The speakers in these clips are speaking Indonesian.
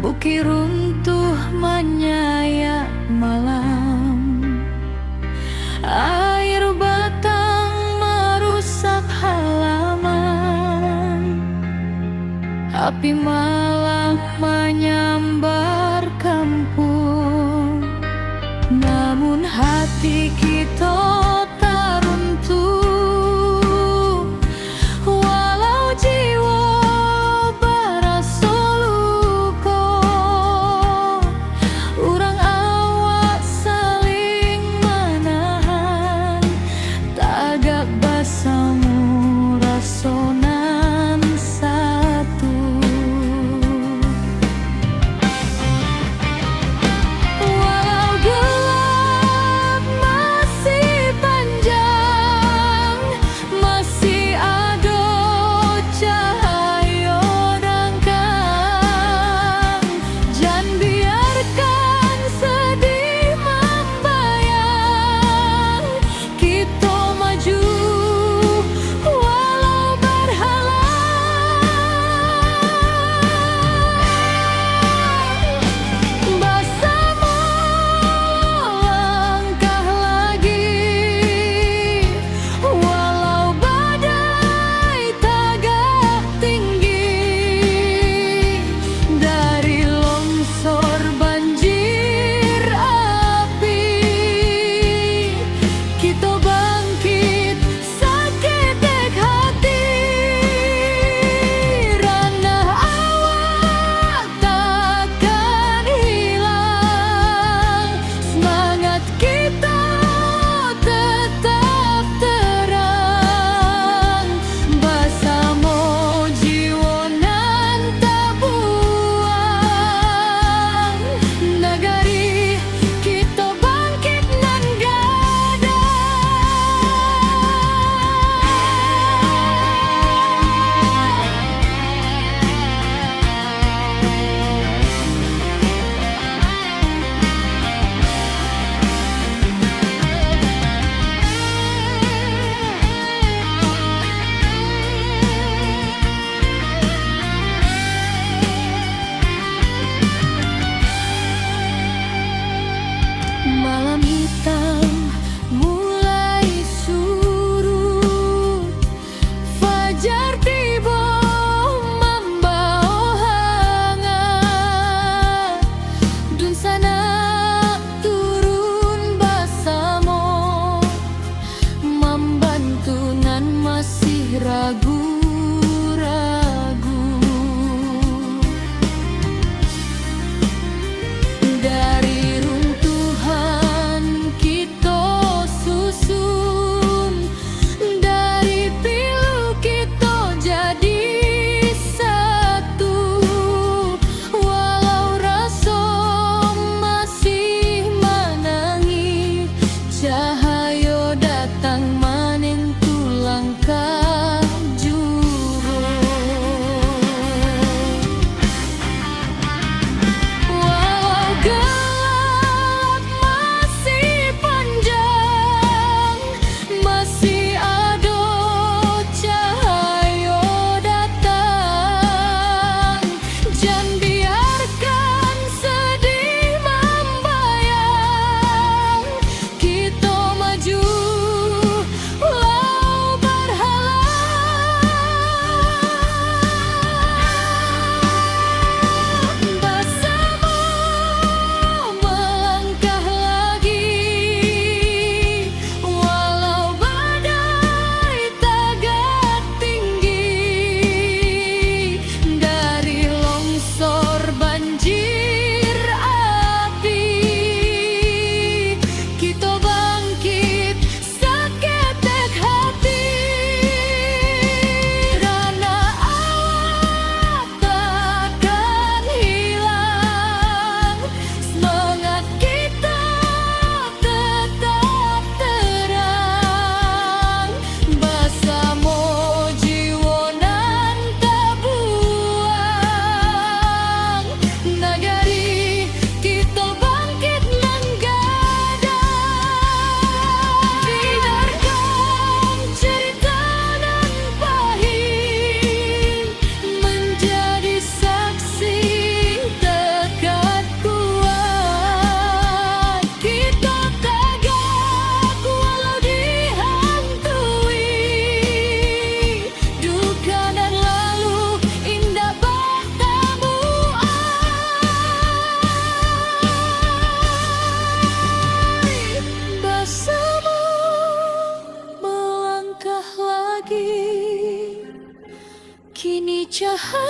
bukit runtuh menyayat malam. Air batang merusak halaman, api malam menyambar kampung. Namun hati kita tak runtuh, walau jiwa berasa luka. Urang awak saling menahan, tagak basamu rasonan satu. Walau gelap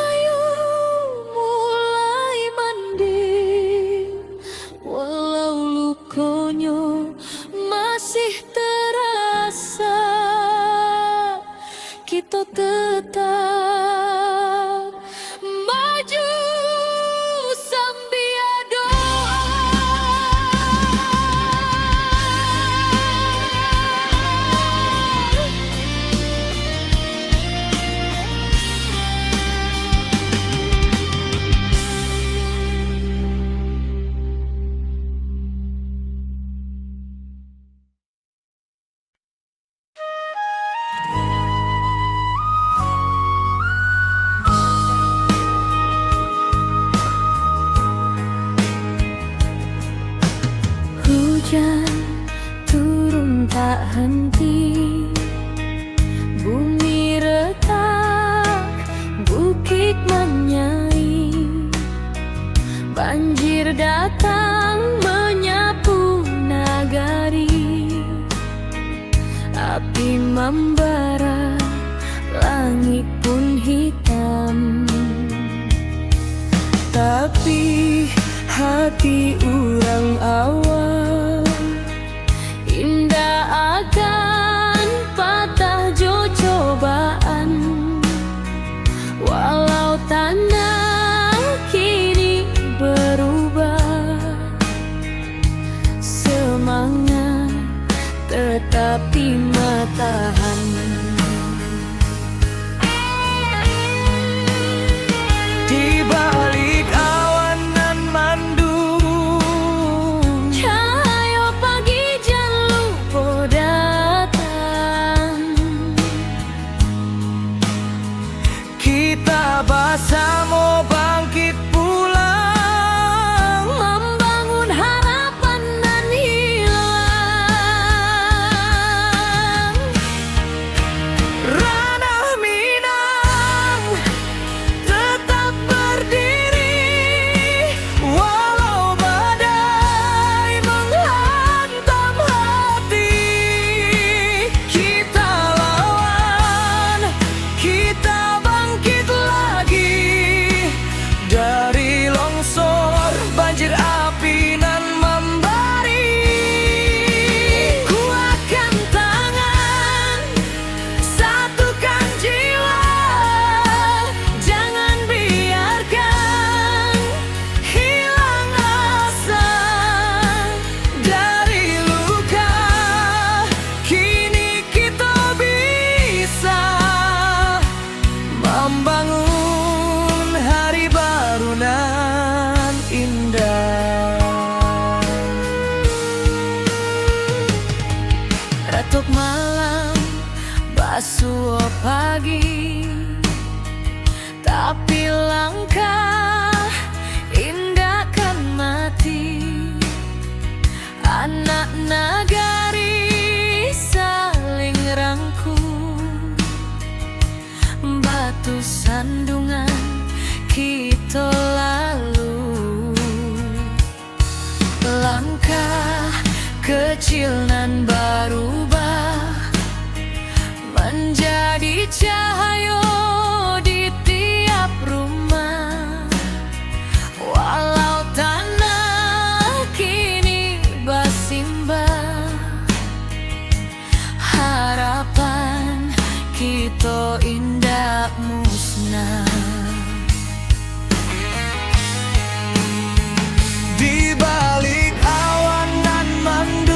ayu mulai mending, walau lukonyo masih terasa, kita tetap maju sambil doa. Hujan turun tak henti, bumi retak, bukit menyai, banjir datang menyapu nagari, api membara, langit pun hitam. Tapi hati urang awam indah akan patah jo cobaan, walau tanah kini berubah, semangat tetapi matahan. Di balik awan nan mandung, cahaya pagi jan lupa datang. Kita bersama bangkit pulang, membangun harapan nan hilang. Ranah Minang tetap berdiri, walau badai menghantam hati. Kita lawan, kita bangkit lagi, dari longsor, banjir, api nan membari. Kuatkan tangan, satukan jiwa, jangan biarkan hilang asa. Dari luka kini kita bisa membangun hari baru nan indah. Retuk malam, basuh pagi, tapi langkah indah kan mati. Anak nagari saling rangkul, batu sandungan kita lalu. Langkah kecil nan berubah menjadi cahaya di tiap rumah, walau tanah kini bersimbah, harapan kita indah musnah. Di balik awan nan mandung,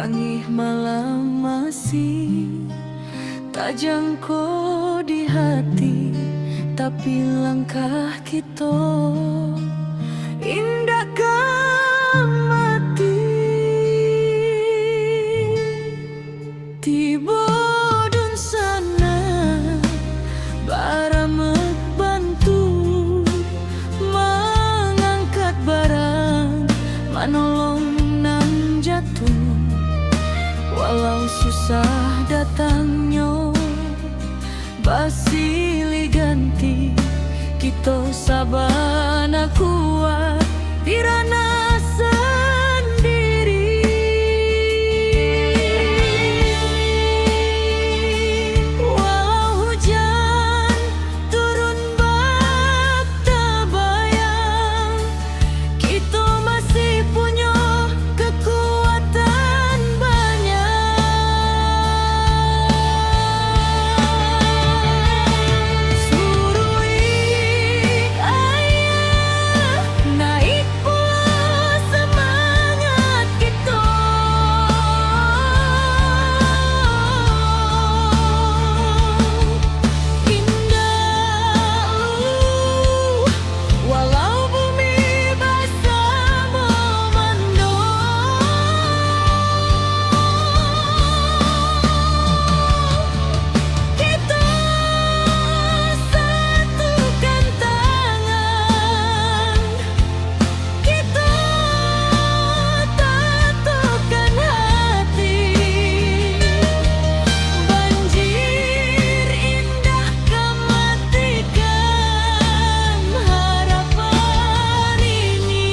Langit malam masih tak jangkau di hati, tapi langkah kita indah mati. Tiba dun sana baramek bantu mengangkat barang, manolong nang jatuh. Walau susah datangnya basili ganti, kita sabana kuat dirana sendiri. Walau hujan turun bak tabayang, kita masih punya kekuatan banyak. Surui ayah naik pula semangat kita. Indah walau bumi basah memandung, kita satukan tangan, kita tatukan hati. Banjir indah kematikan harapan ini.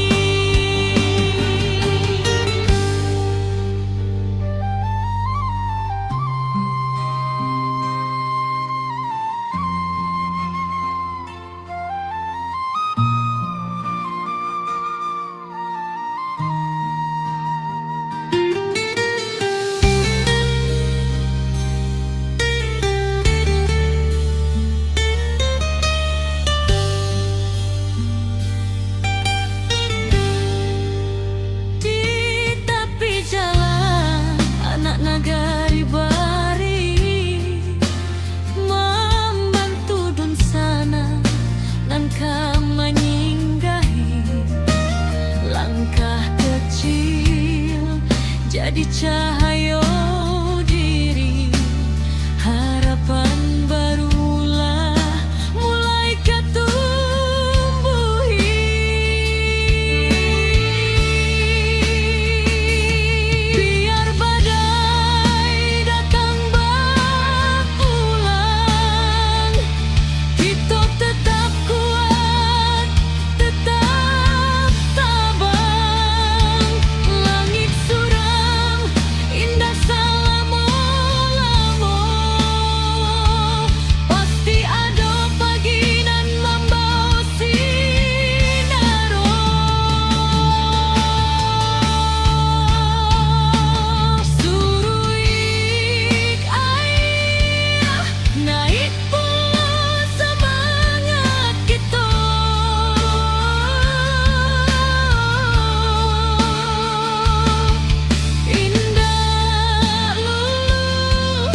Di tepi jalan anak nagari bari membantu dun sana nangka menyinggahi. Langkah kecil jadi cahaya diri, harapan barulah mulai ketumbuhi. Biar badai datang berulang, kita tetap kuat, tetap tabang. Langit suram indah selama-lama, pasti ada pagi nan membawa sinar. Suruik ayah naik pula semangat kita. Indah lulu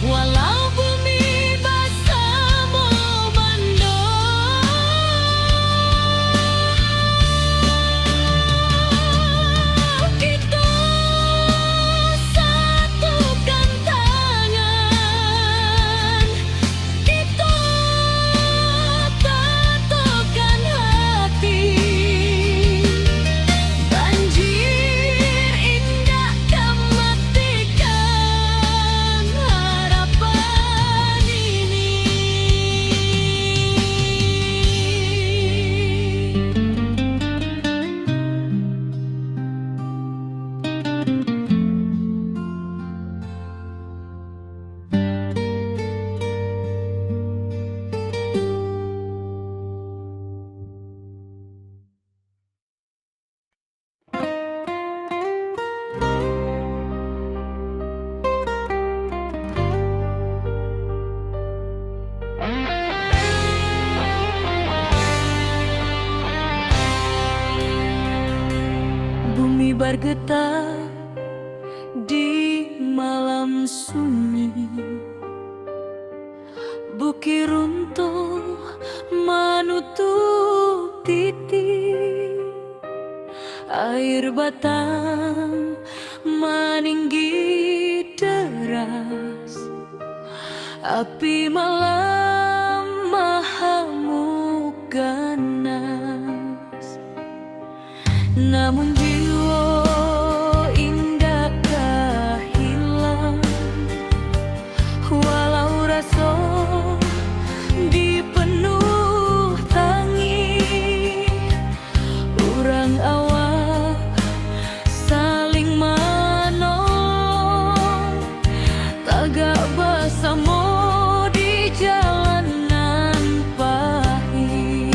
walau bumi basah memandung, kita satukan tangan, kita tatukan hati. Banjir indah kematikan harapan ini. Bumi bergetar di sunyi, bukit runtuh menutup titik, air batang meninggi deras, api malam mahamuk ganas. Namun jiwa indakkah hilang, walau rasa dipenuh tangi, urang awak saling menolong, tagak bersama di jalanan pahit.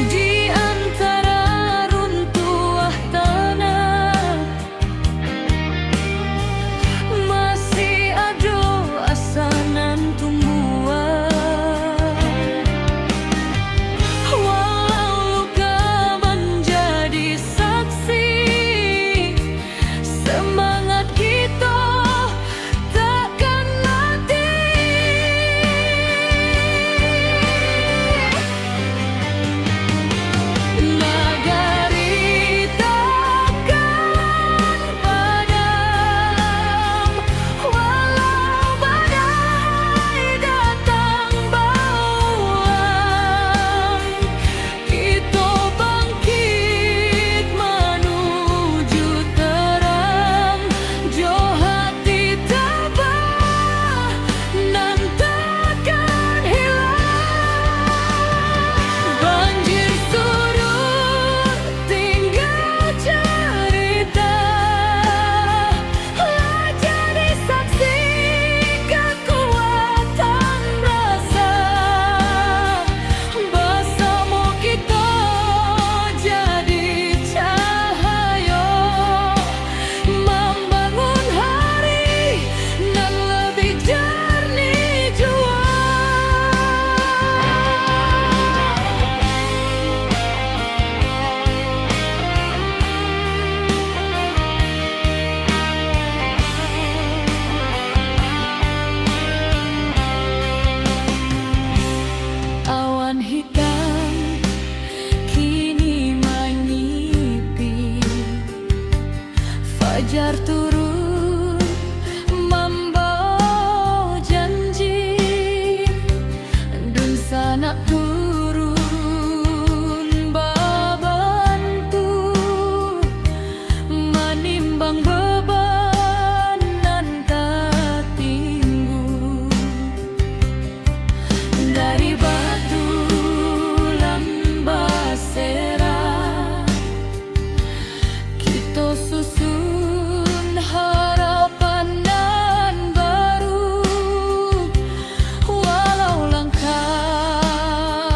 Di antara runtuh tanah masih ada asanan tumbuhan, walau luka menjadi saksi, semangat kita takkan mati. Nagari takkan padam, walau badai datang bauan, kita bangkit menuju terang, jo hati tabah nan takkan hilang. Banjir surut tinggal cerita, jadi saksi kekuatan rasa, bersama kita jadi cahaya, membangun hari nan lebih jernih jua. Awan hitam kini menyipi, fajar turun membawa janji, dun sanak turun babantu, menimbang beban nan tak tinggu. Dari batu lambasera kita susun harapan nan baru, walau langkah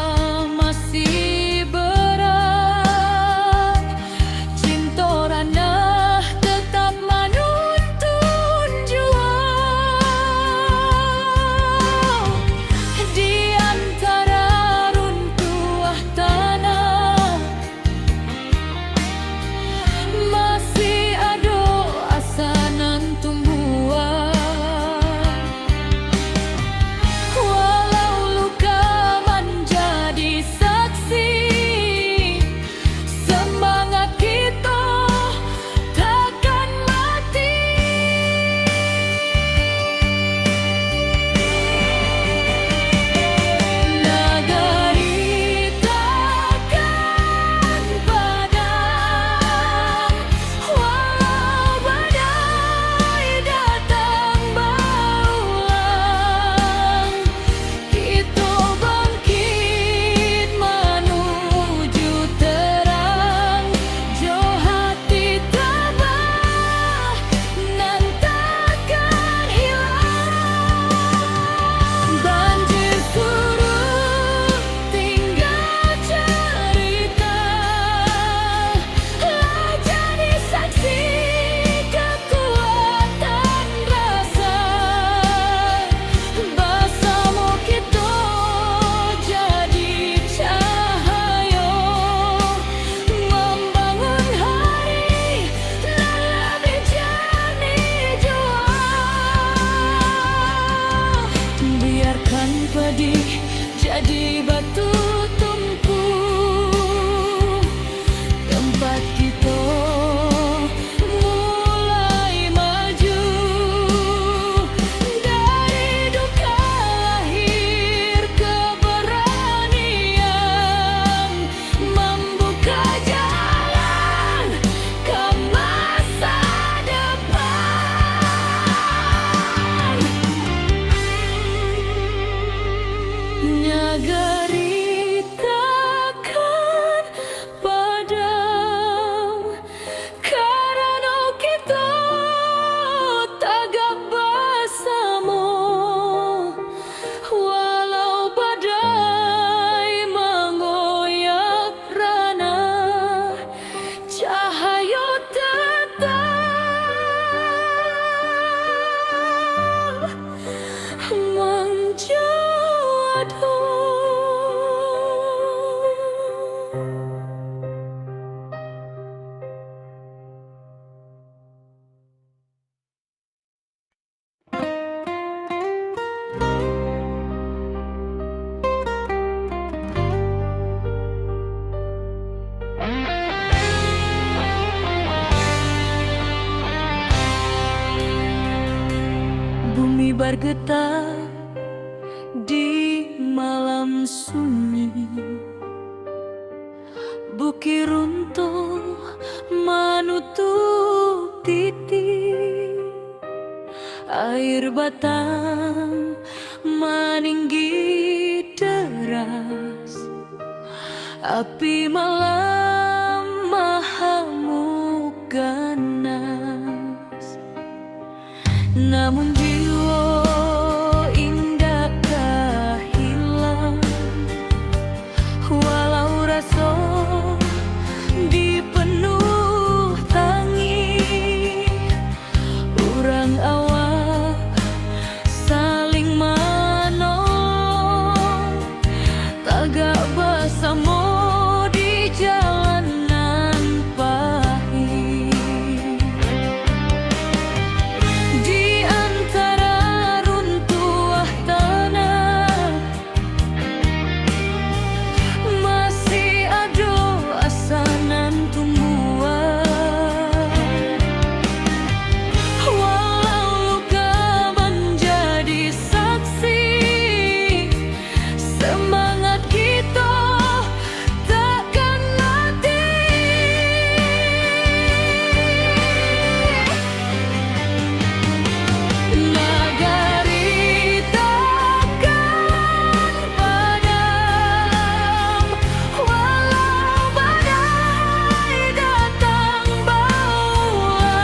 Nagari takkan padam karena kita tagak bersama, walau badai menggoyak rana, cahaya tetap menjadi. Bumi bergetar di malam sunyi, bukit runtuh menutup titik, air batang meninggi deras, api malam mahamuk ganas. Namun jiwa indah hilang, walau rasa dipenuh tangis, urang awak saling menolong, tagak bersama di jalanan pahit. Di antara runtuh tanah masih ada asanan tumbuhan, walau luka menjadi saksi, semangat kita takkan mati. Nagari takkan padam, walau badai datang bauan,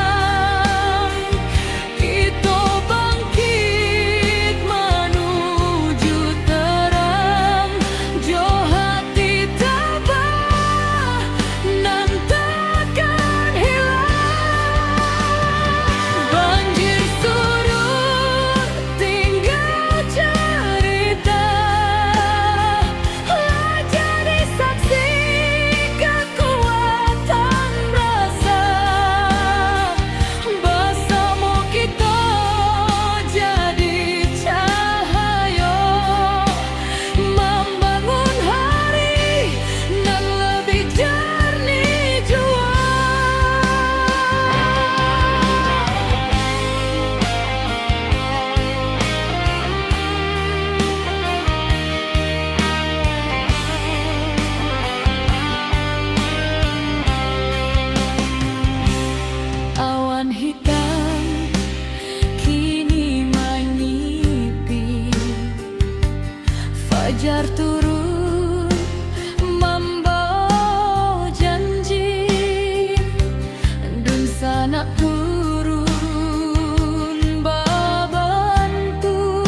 kita bangkit menuju terang, jo hati tabah nan takkan hilang. Banjir surut tinggal cerita, jadi saksi kekuatan rasa, bersama kita jadi cahaya, membangun hari nan lebih jernih jua. Awan hitam kini menyipi, fajar turun membawa janji, dun sanak turun babantu,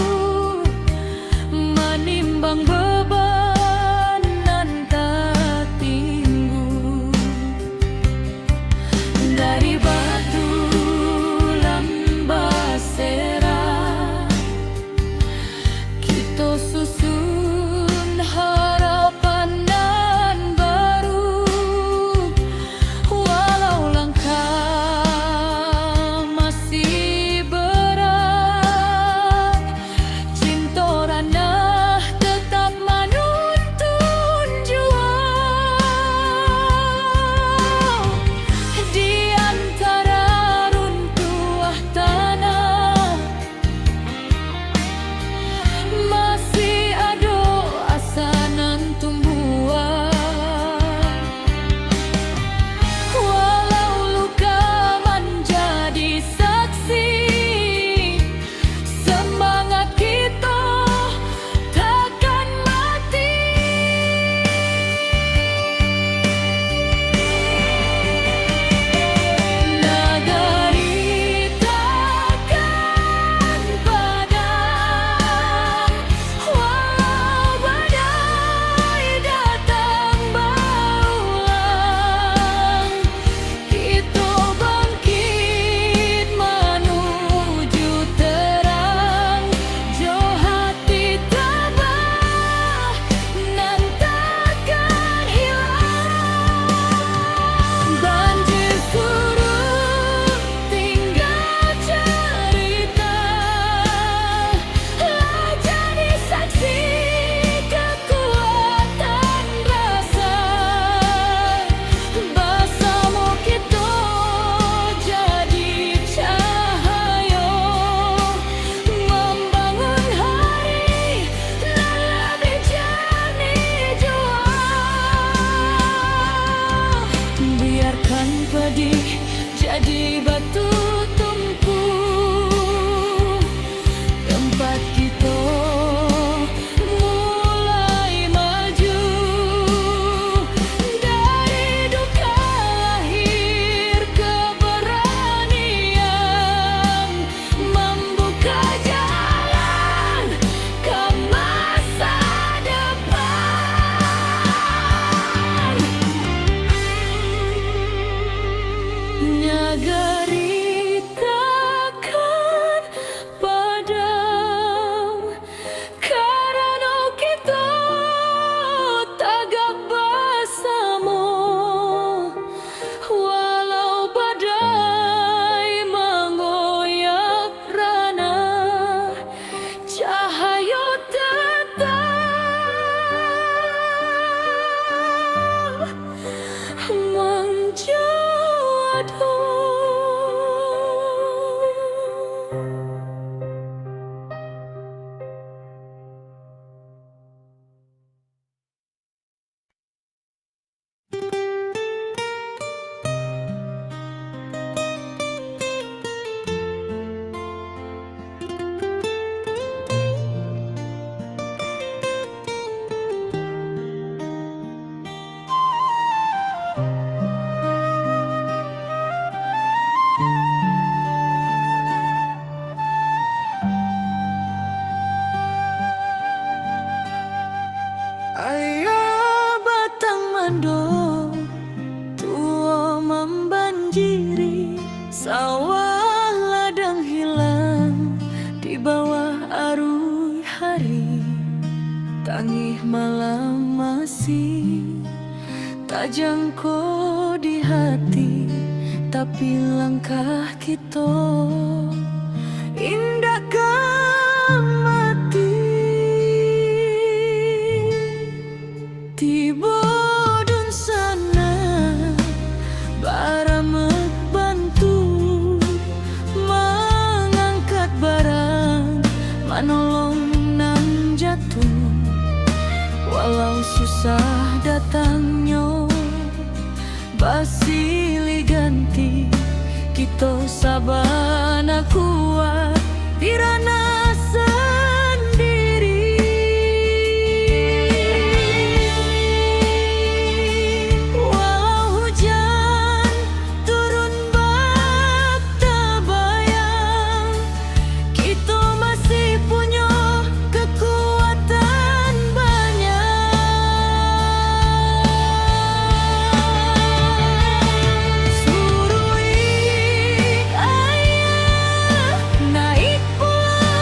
menimbang beban nan tak tinggu. Dari batu lambasera kita susun Ayah batang mando tua membanjiri, sawah ladang hilang di bawah arus hari. Tangih malam masih tak jangkau di hati, tapi langkah kita indahkan mati. Tiba dun sana baramek bantu mengangkat barang, manolong nang jatuh. Walau susah datangnya basili ganti, kita sabana kuat dirana sendiri. Walau hujan turun bak tabayang, kita masih punya kekuatan banyak. Surui ayah naik pulang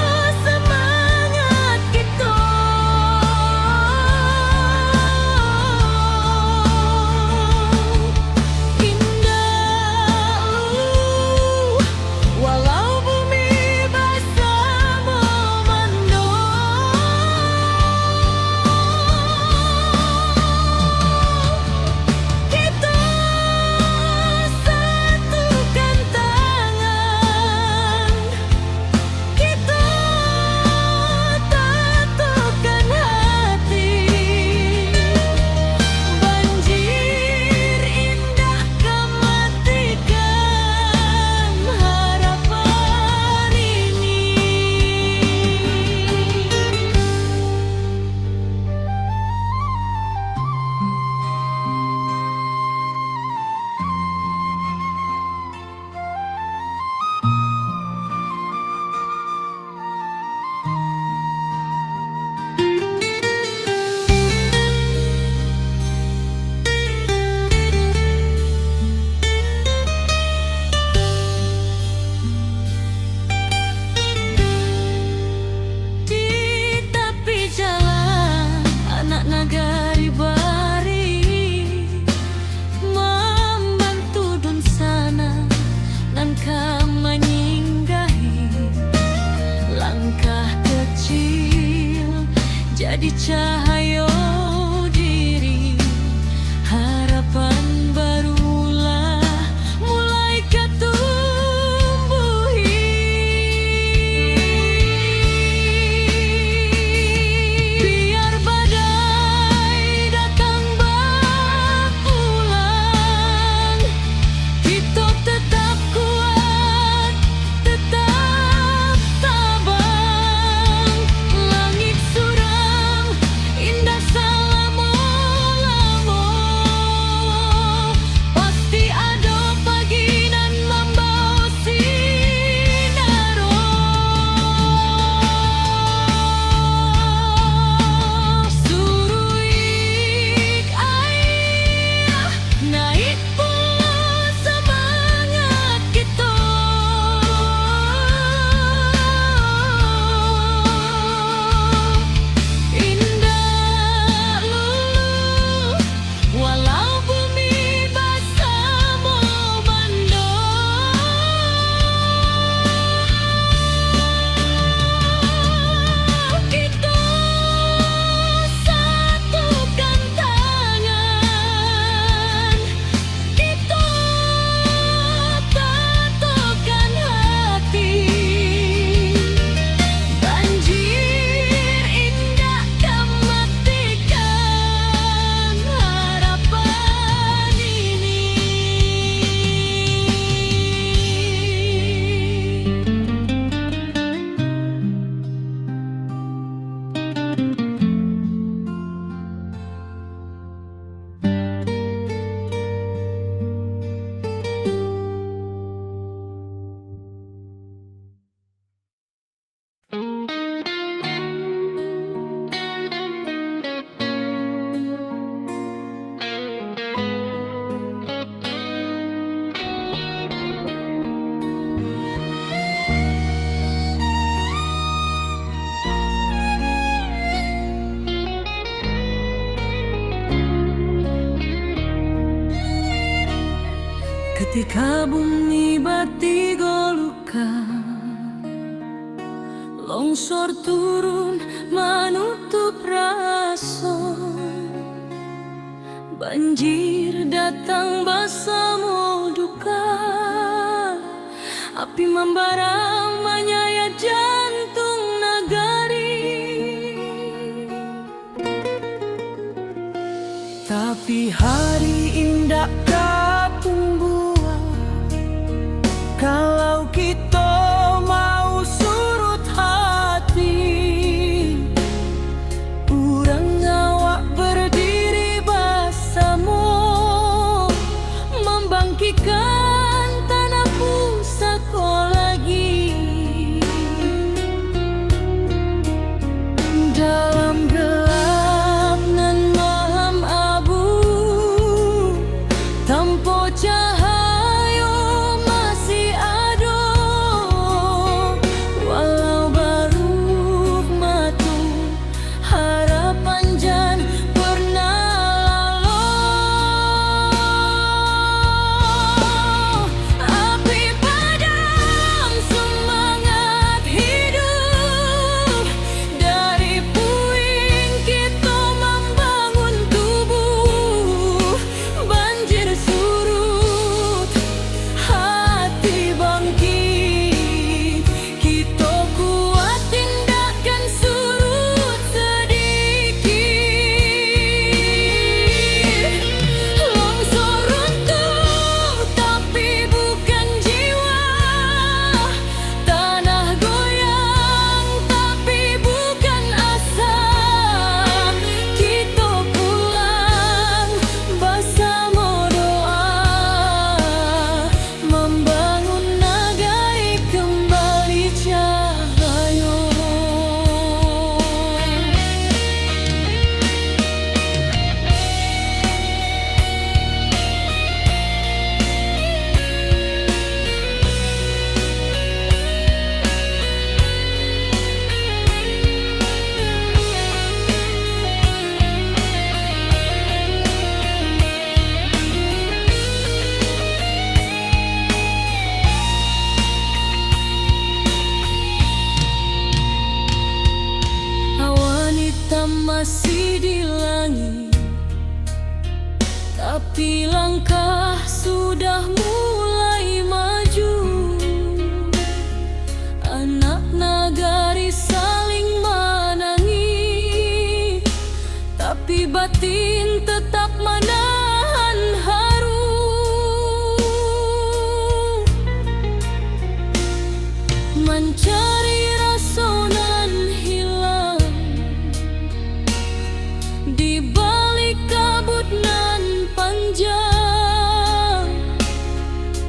Ketika bumi bati golukan, longsor turun menutup rason, banjir datang bersama duka, api membara menyayat jantung nagari. Tapi hari indah kapung buah, kalau kita mau surut hati, urang awak berdiri bersama, membangkitkan tanah pusaka lagi. Dalam gelap nan malam abu, tanpa cahaya masih ada, walau baru matu harapan jan pernah lalu. Api padam semangat hidup, dari puing kita membangun tubuh. Banjir surut, hati bangkit, kita kuat tindakan surut sedikit. Longsor runtuh tapi bukan jiwa, tanah goyang tapi bukan asa. Kita pulang bersama doa, membangun negeri kembali cahaya. Awan hitam masih di langit, tapi langkah sudah mulai maju. Anak nagari saling menangis, tapi batin tetap menahan haru. Mencari rasa nan hilang di balik kabut nan panjang,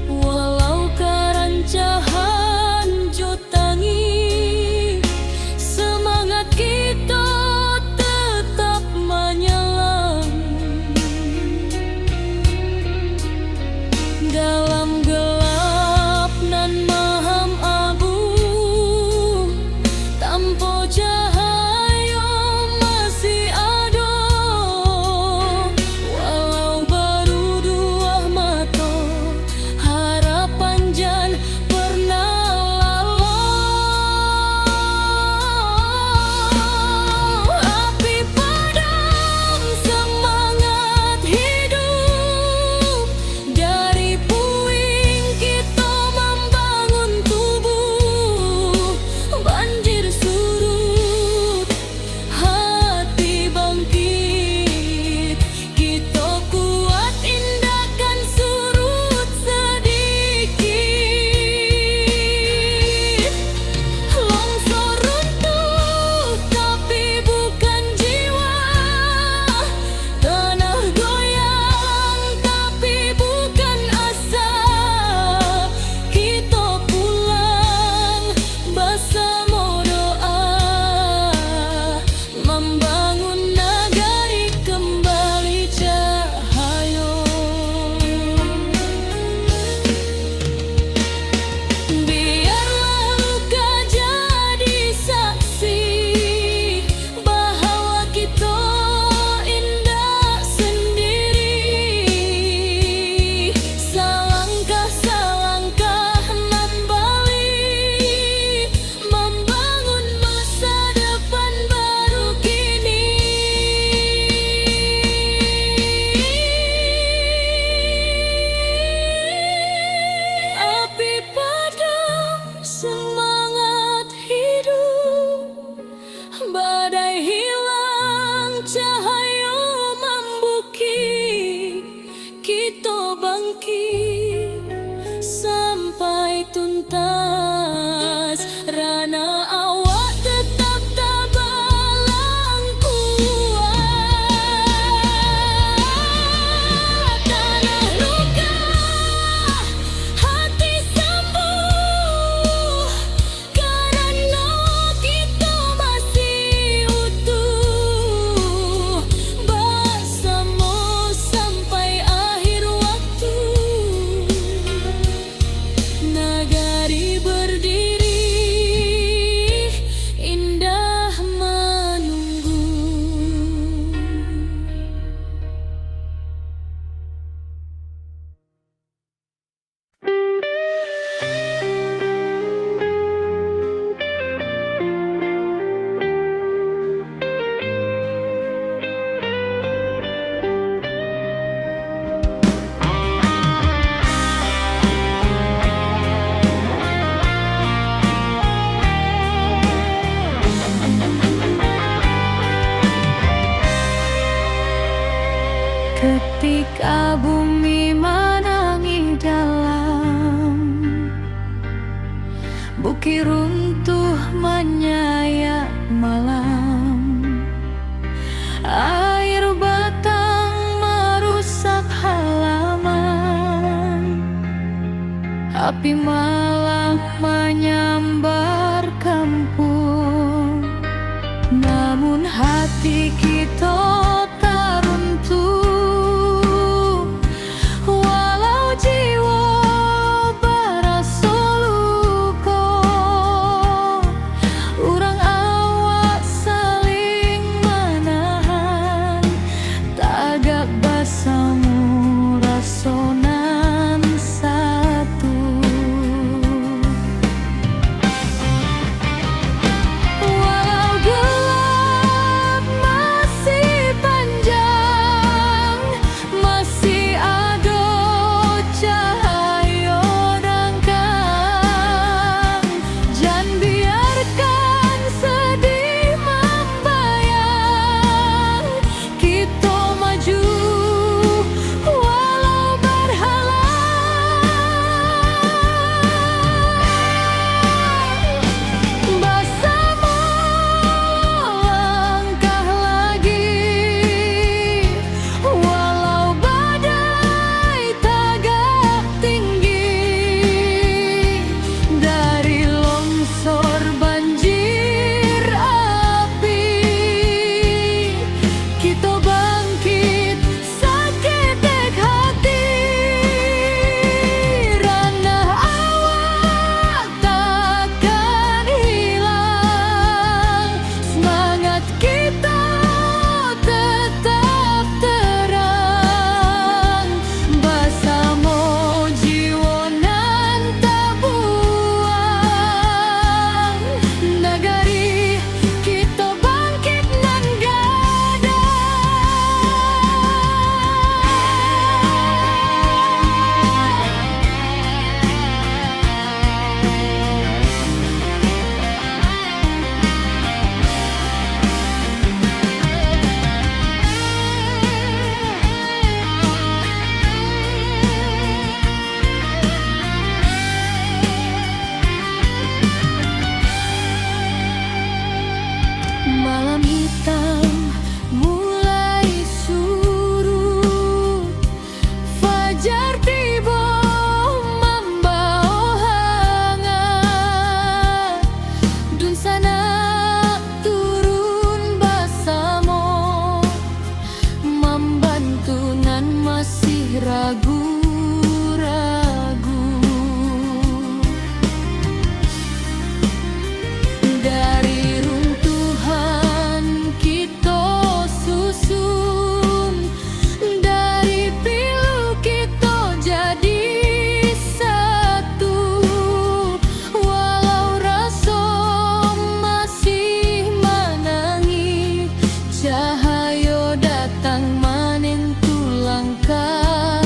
walau kerancahan jotangi, semangat kita tetap menyelam. Ketika bumi menangis dalam, bukit runtuh menyayat malam, air batang merusak halaman, api malam menyambar kampung. Namun hati kita tak runtuh, walau jiwa berasa luka. Urang awak saling menahan, tagak basamu rasonan satu. Walau gelap masih panjang, masih ada cahaya dangkang. Jangan biarkan sedih membayang, kita maju walau berhalang. Bersama langkah lagi, walau badai tagak tinggi. Dari longsor banjir api, kita bangkit seketek hati. Ranah awak takkan hilang, semangat kita tetap terang. Bersama jiwa nan tak buang, negari kita bangkit nan malam hitam mulai surut, fajar tiba membawa hangat. Dun sana turun bersama, membantu nan masih ragu-ragu. Dari runtuhan kita susun, dari pilu kita jadi satu. Walau rasa masih menangis, cahaya datang menentu langkah.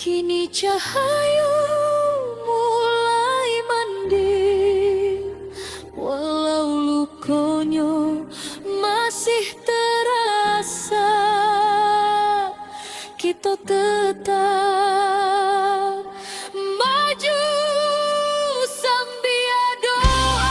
Kini cahaya mulai mending, walau lukonya masih terasa. Kita tetap maju sambil doa.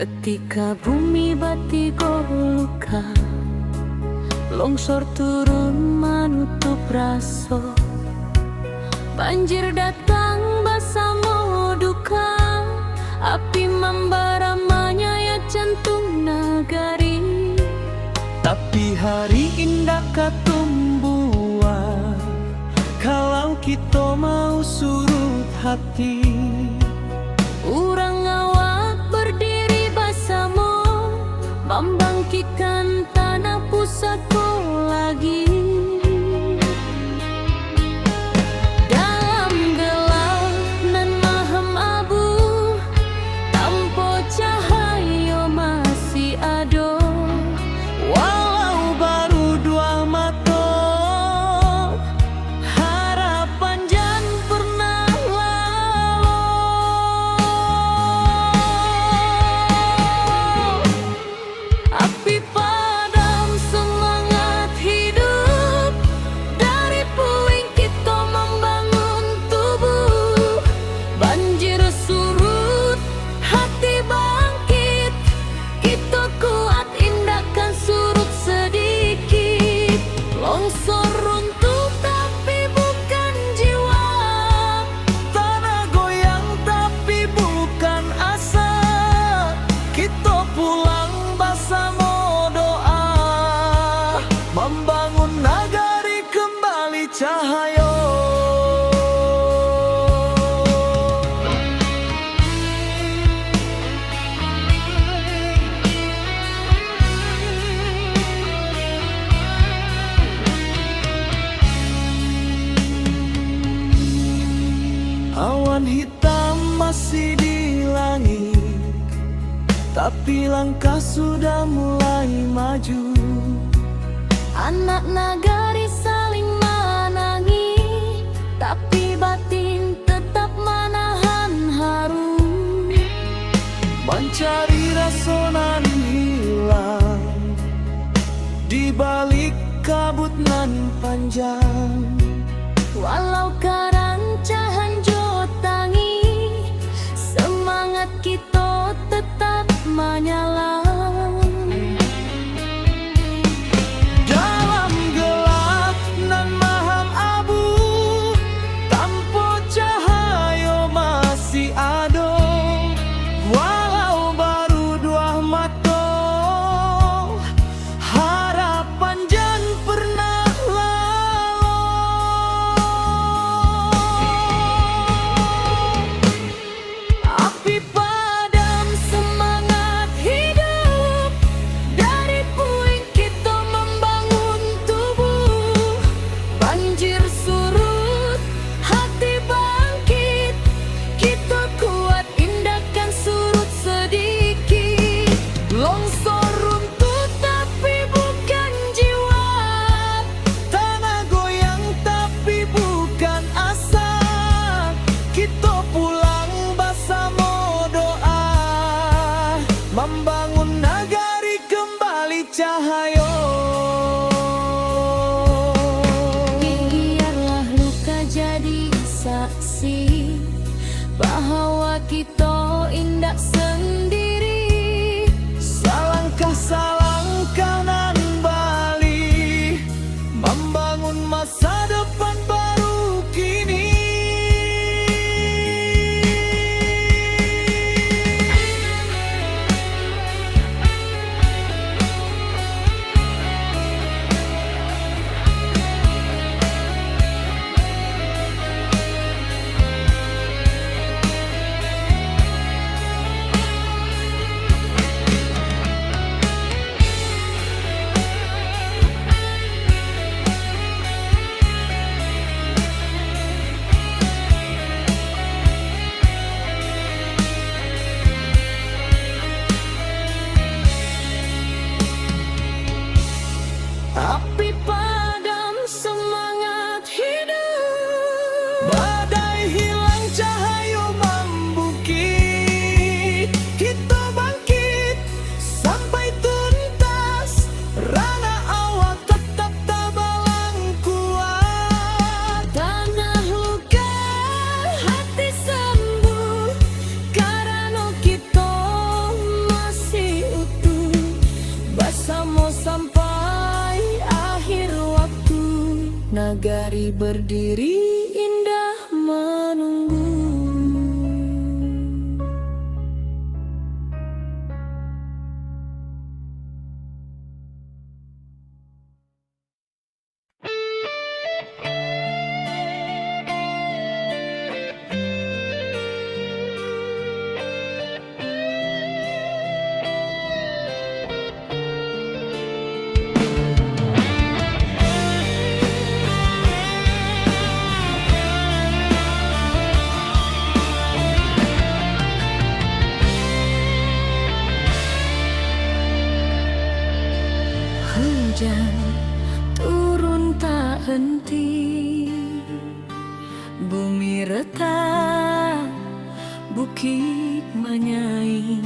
Ketika bumi bati luka, longsor turun menutup raso, banjir datang bersama duka, api membara menyayat jantung nagari. Tapi hari indah katumbuhan, kalau kita mau surut hati. Urang awak berdiri bersama, membangkitkan tanah pusatku lagi. Dalam gelap nan mahem abu, tanpa cahaya masih ada. Walau baru dua mata, harapan jan pernah lalu. Api padam semangat hidup, dari puing kita membangun tubuh. Banjir surut, hati bangkit, kita kuat indahkan surut sedikit. Longsor runtuh tapi bukan jiwa, Tanah goyang tapi bukan asa. Kita pulang bersama doa, membangun nagari kembali cahaya. Awan hitam masih di langit, tapi langkah sudah mulai maju. anak nagari saling menangi, tapi batin tetap menahan haru. Mencari rasa nan hilang di balik kabut nan panjang. Walau kerancahan jotangi, semangat kita tetap menyala. Dalam gelap nan maham abu, tanpa cahaya masih ada. Walau baru dua mata, harapan jan pernah lalu. kita indah sendiri. Salangkah nan Bali, membangun masa depan baru kini. Api padam, semangat hidup. Badai hilang, cahaya membukit. Kita bangkit sampai tuntas. Rana awak tetap tabalang kuat. Tanah luka, hati sembuh, karena kita masih utuh. Bersama sampai akhir waktu, nagari berdiri indah menunggu. Hujan turun tak henti, bumi retak, bukit menyaing.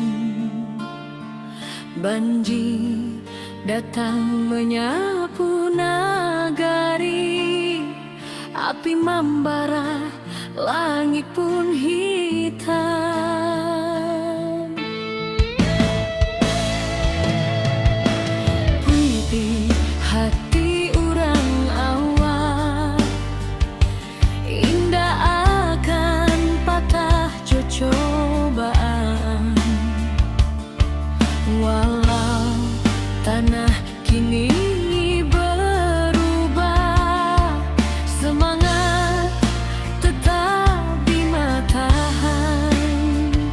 Banjir datang menyapu nagari, api membara, langit pun hitam. Puiti hati urang awak, indah akan patah cobaan. Walau tanah kini berubah, semangat tetap di matahari.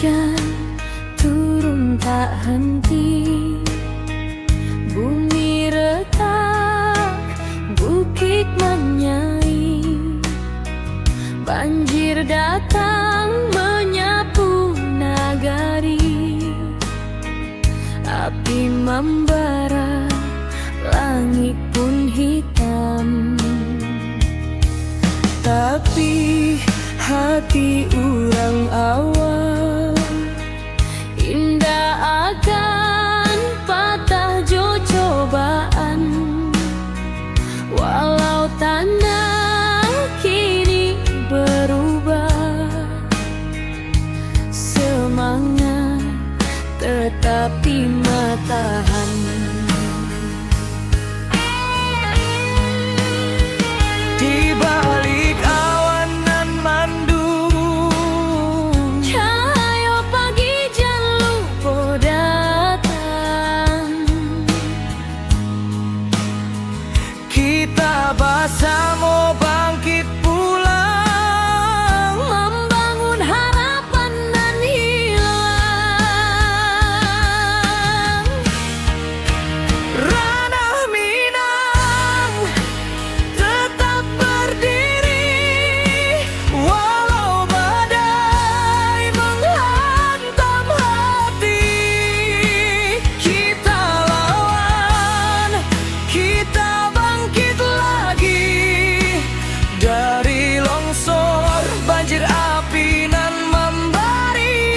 hujan turun tak henti, bumi retak, bukit menyai, banjir datang menyapu nagari, api membara, langit pun hitam. Tapi hati urang awal indah akan patah jo cobaan, walau tanah kini berubah, semangat tetapi matahan. Di balik awan nan mandung, Cahaya pagi jan lupa datang, kita bersama bangkit pulang, membangun harapan nan hilang. ranah Minang tetap berdiri, walau badai menghantam hati. Kita lawan, kita bangkit lagi, dari longsor, banjir, api nan membari.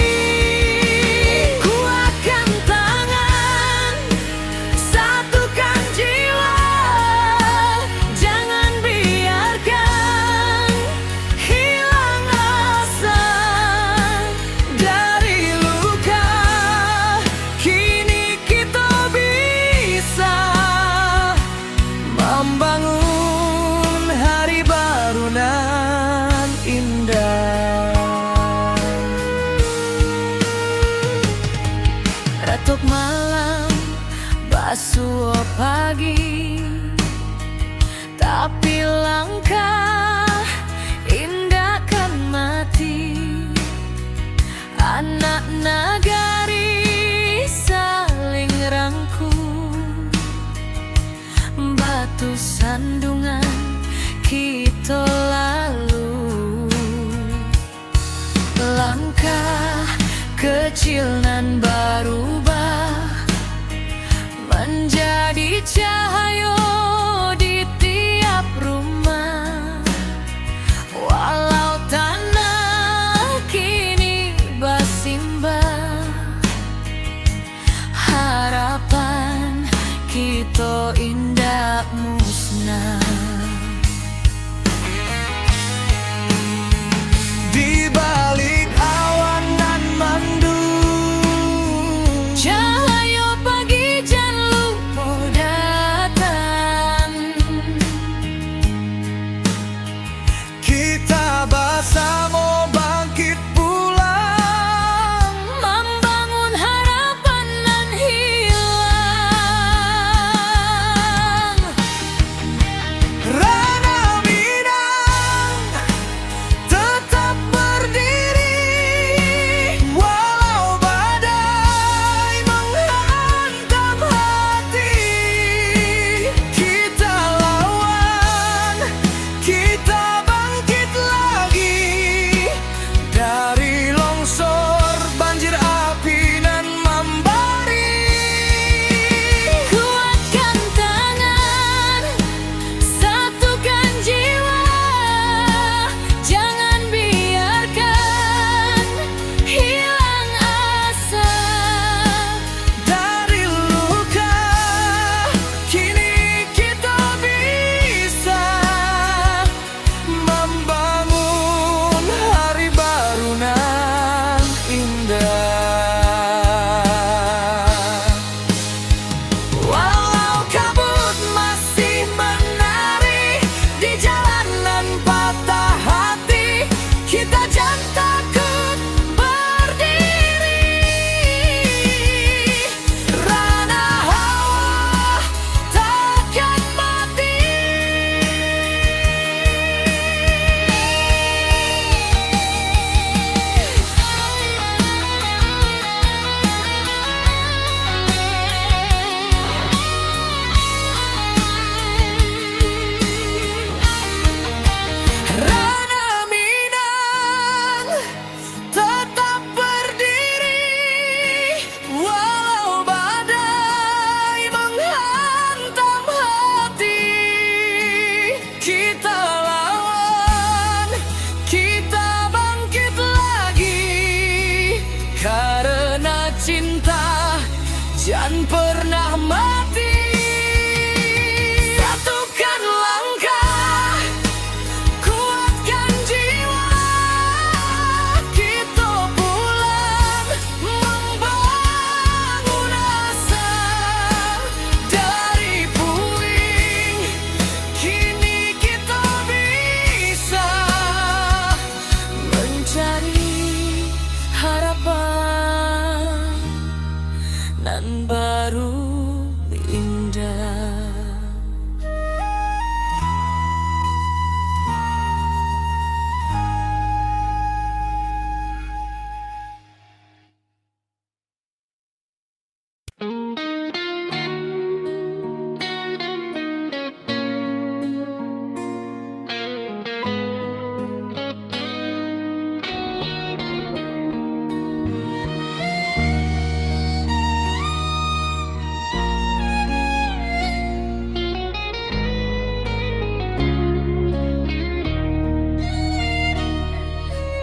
Kuatkan tangan, satukan jiwa, jangan biarkan hilang asa. Dari luka, kini kita bisa membangun hari baru nan indah. Retuk malam, basuh pagi, tapi langkah indah kan mati. Anak nagari saling rangkul, batu sandungan kita lalu. Langkah kecil nan berubah menjadi cahaya di tiap rumah, walau tanah kini bersimbah, harapan kita indah musnah. Di balik awan nan mandung, pernah mati. Satukan langkah, kuatkan jiwa, kita pulang membangun asa. Dari puing, kini kita bisa mencari harapan nan baru indah.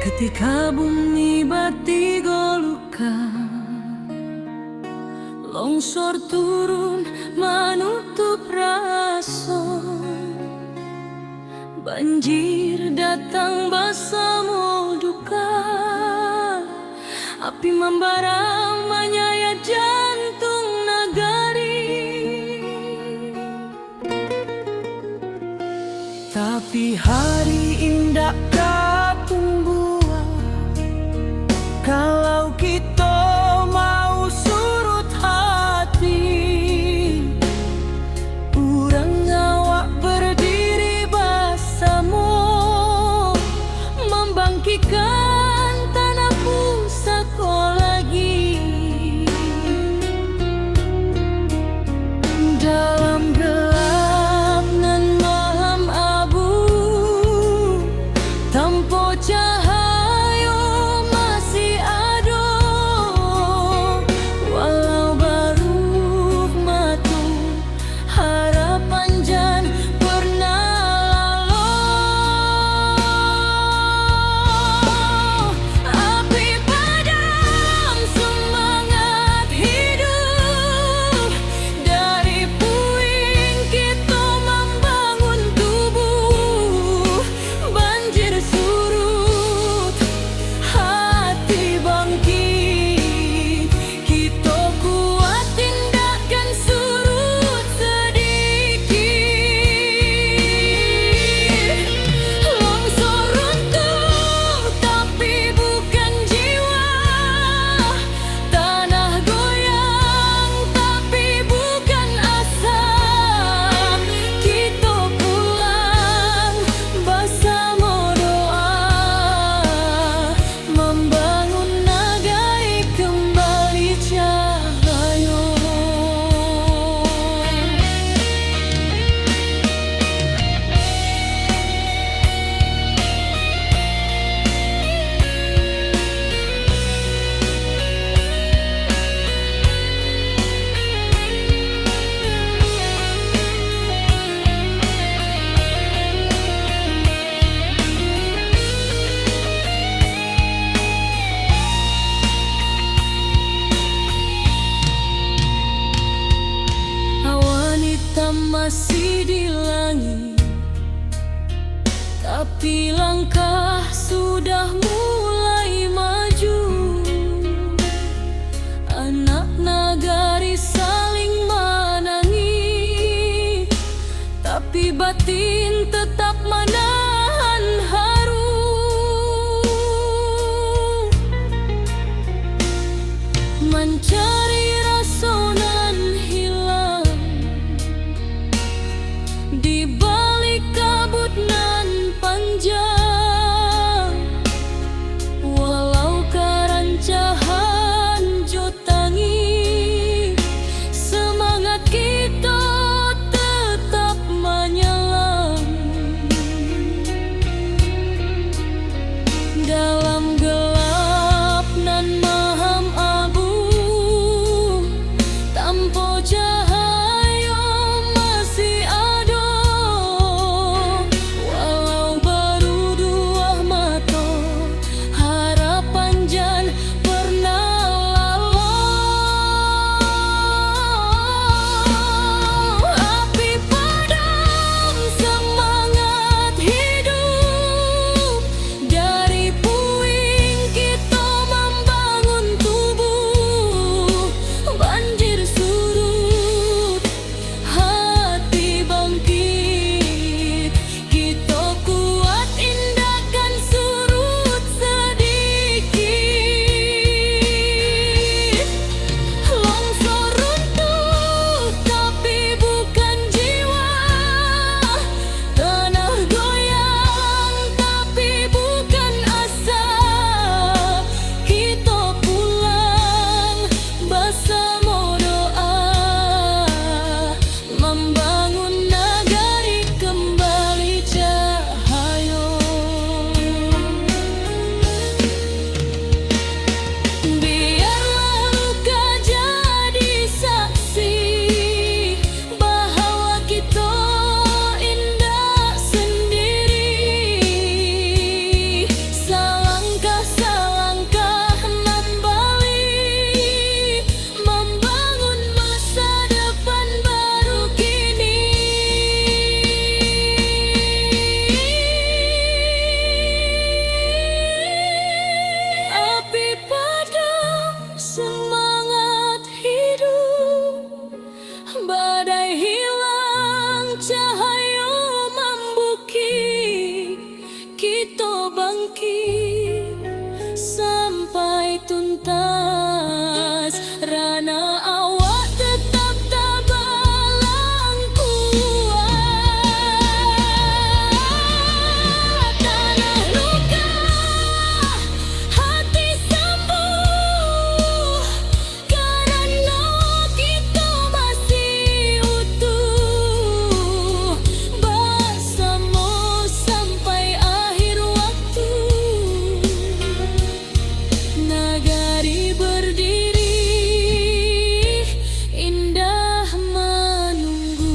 Ketika bumi bati golukan, longsor turun menutup rasa, banjir datang bersama duka, api membara menyayat jantung nagari. Tapi hari indah katong buat, kalau kita mau surut hati. Urang awak berdiri bersama, membangkitkan tanah pusaka lagi. Dalam gelap nan malam abu, tanpa cahaya masih ada. Walau baru matu, harapan jan pernah lalu. Api padam semangat hidup, dari puing kita membangun tubuh. Banjir surut, hati bangkit, kita kuat tindakan surut sedikit. Longsor runtuh tapi bukan jiwa, tanah goyang tapi bukan asa. Kita pulang bersama doa, membangun nagai kembali cahaya. Awan hitam masih di langit, tapi langkah sudah mulai maju. Anak nagari saling menangis, tapi batin tetap menahan haru. Mencari rasa nan hilang di balik kabut nan panjang. Walau kerancahan jotangi, semangat kita tetap menyala. Dalam gelap nan maham abu, sampai tuntas. Rana awak tetap tabalang kuat. Tanah luka, hati sembuh, karena kita masih utuh bersama sampai akhir waktu. Nagari berdiri, indah menunggu.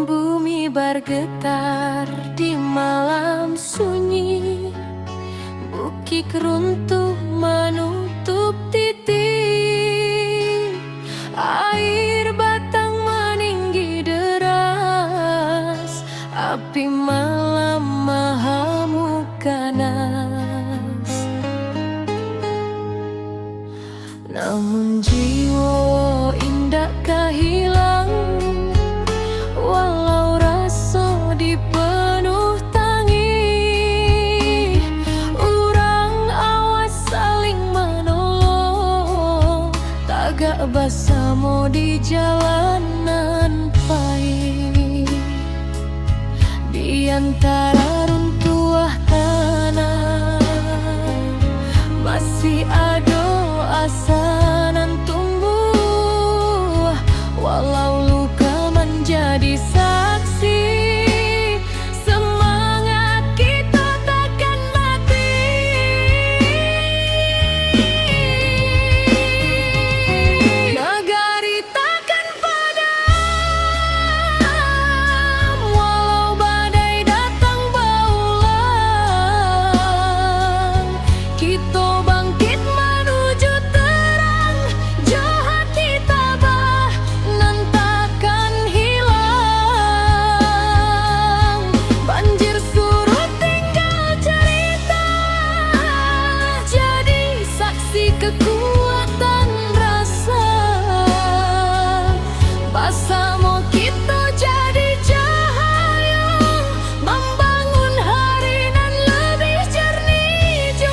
Bumi bergetar di malam sunyi, bukit runtuh menutup titik, air batang meninggi deras, api malam mengamuk ganas. Namun jiwa indah kehilang, walau rasa dipenuh tangi. Urang awas saling menolong, tagak bersama di jalanan pahit. Di antara runtuh tanah masih ada asa nan tumbuh, walau luka menjadi saksi. Semangat kita takkan mati. Nagari takkan padam, walau badai datang berulang. Kita bangkit menuju terang, jauh hati tabah nan takkan hilang. Banjir surut tinggal cerita, jadi saksi kekuatan rasa. Bersama kita jadi cahaya, membangun hari nan lebih jernih jua.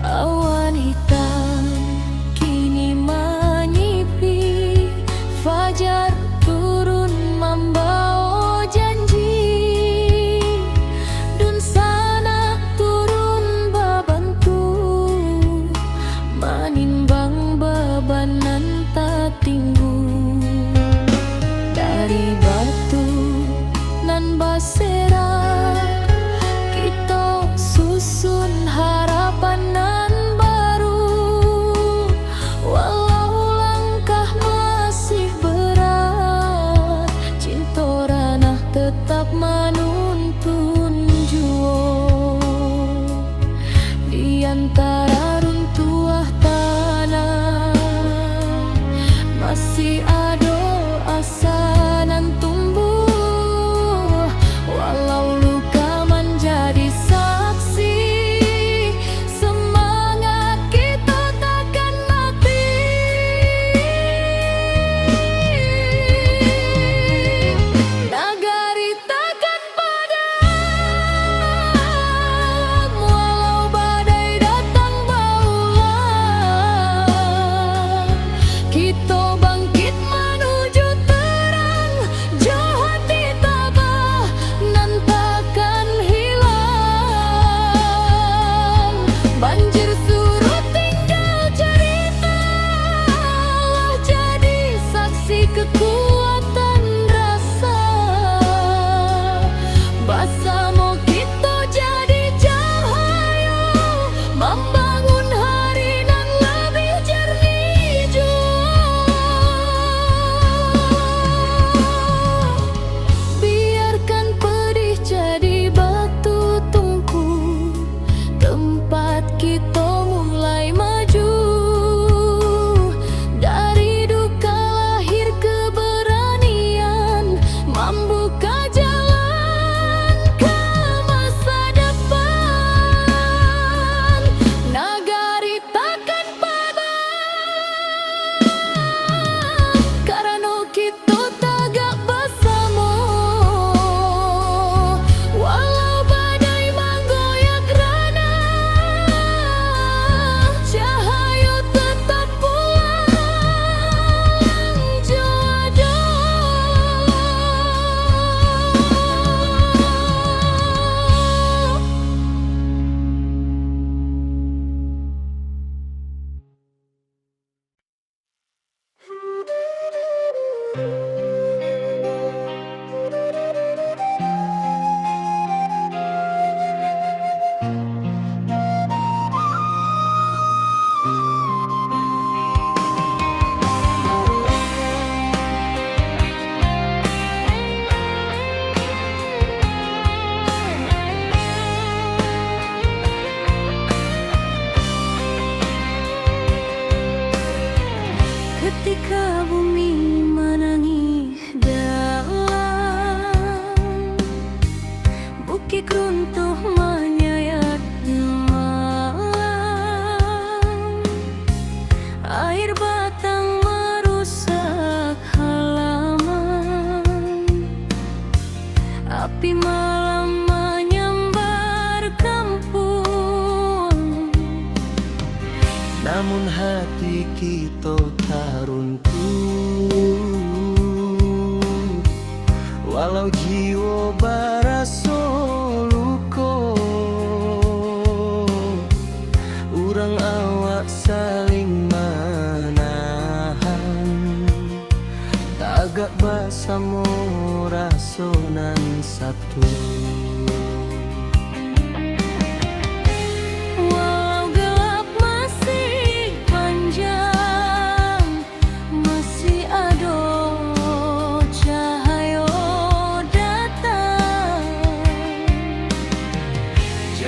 Awan hitam kini menyipi, fajar turun membawa janji. Dun sana turun bebantu, menimbang beban nan tak tinggu. Dari batu nan bersera, kita susun harapan nan baru. Walau langkah masih berat, cinta ranah tetap menuntun jua. Di antara runtuh tanah masih ada asa nan tumbuh, walau luka menjadi saksi. Semangat kita takkan mati. Nagari takkan padam, walau badai datang berulang. Kita bangkit menuju terang, Ketika bumi menangis dalam, bukit runtuh menyayat malam, air batang merusak halaman, api malam menyambar kampung. Namun hati kita tak runtuh, walau jiwa barasa luka. Urang awak saling menahan, tagak bersama rasonan satu.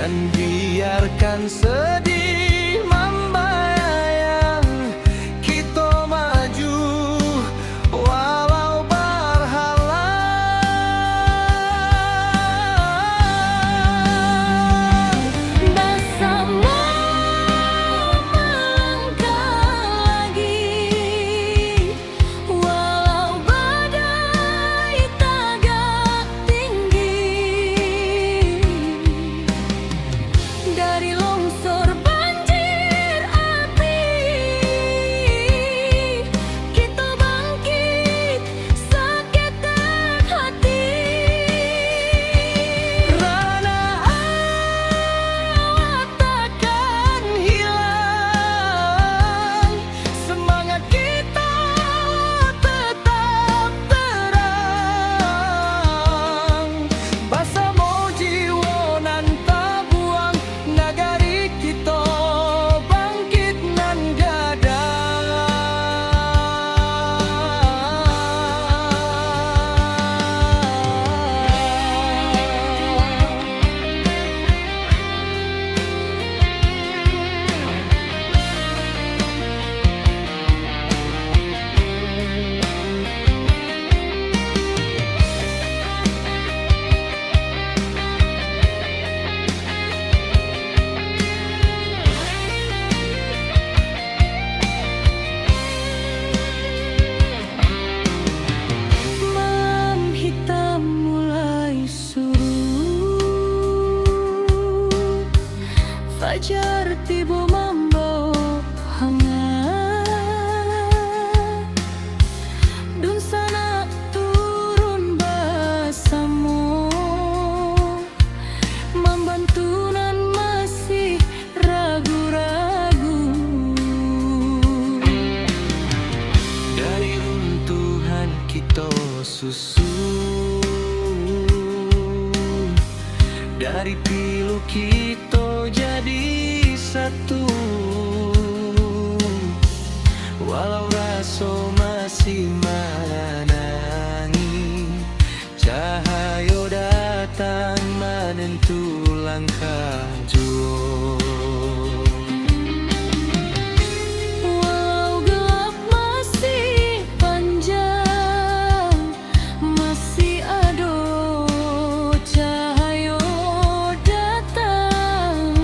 Dan biarkan sedih membayang, kita maju walau berhalang. Bersama melangkah lagi, walau badai tagak tinggi. Dari longsor banjir api, kita bangkit sekekat hati. Rana awak takkan hilang, semangat kita tetap terang. Bersama jiwa nan tak buang, nagari kita bangkit nan gadang. Malam hitam mulai surut, fajar tiba membawa hangat, dun sana turun bersama, membantu nan masih ragu-ragu. Dari runtuhan kita susun, dari pilu kita jadi satu. Walau rasa masih menangi, cahaya datang menentu langkah jua. Walau gelap masih panjang, masih ada cahaya datang.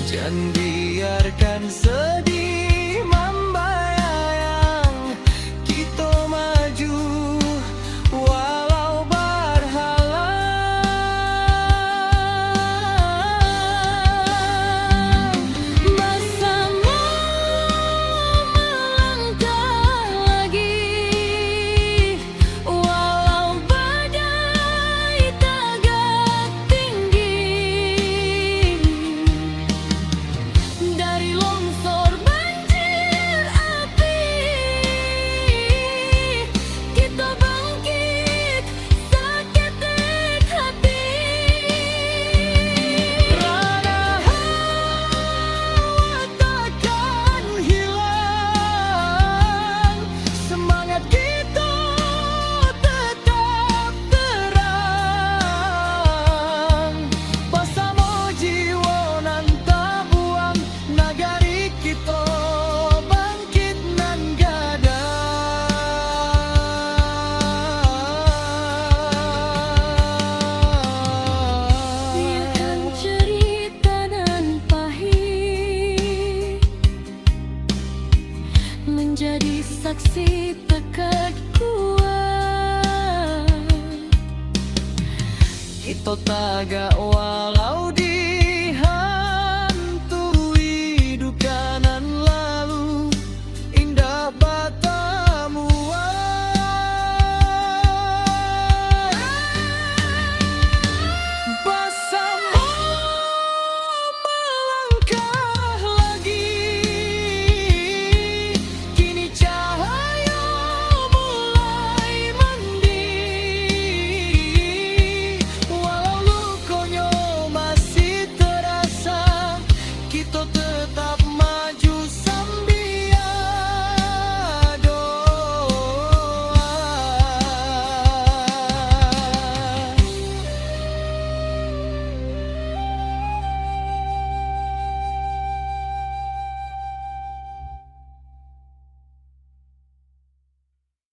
Jangan biarkan sedih membayang, jadi saksi tekad kuat. Kita taga walau